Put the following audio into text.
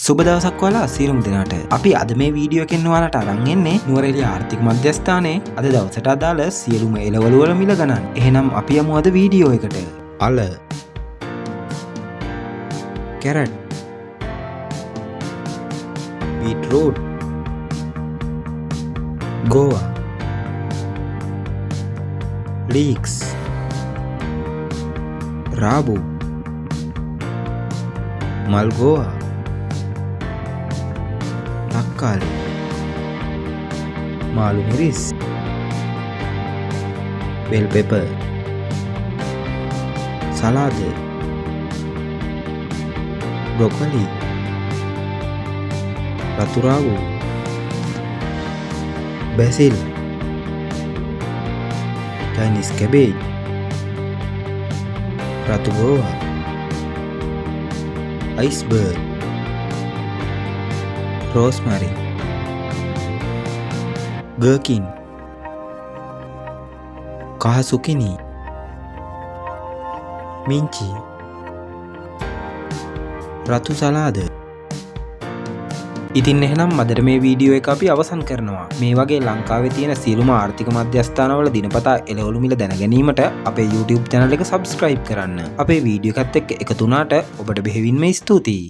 සුබ දවසක් ඔයාලා සියලුම දෙනාට. අපි අද මේ වීඩියෝ එකෙන් ඔයාලට අරන් එන්නේ නුවරඑළිය ආර්ථික මධ්‍යස්ථානයේ අද දවසට අදාළ සියලුම එළවලු වල මිල ගණන්. එහෙනම් අපි යමු අද වීඩියෝ එකට. අල, කැරට්, බීට්රූට්, ගෝවා, ලීක්ස්, රාබු, මල්ගෝවා, තක්කාලි, මාළු මිරිස්, බෙල් පෙපර්, සලාද, බ්‍රොකොලි, රතු රාවු, බැසිල්, චයිනීස් කැබේජ්, රතු ගෝවා, අයිස්බර්ග්, රෝස්මරි, ගර්කින්, කහ සුකිනි, මිංචි, රතු සලාද. ඉතින් එහෙනම් අදට මේ වීඩියෝ එක අපි අවසන් කරනවා. මේ වගේ ලංකාවේ තියෙන සියලුම ආර්ථික මධ්‍යස්ථානවල දිනපතා එළවලු මිල දැන ගැනීමට අපේ YouTube channel එක subscribe කරන්න. අපේ වීඩියෝ එකත් එක්ක එකතු වුණාට ඔබට බෙහෙවින්ම ස්තුතියි.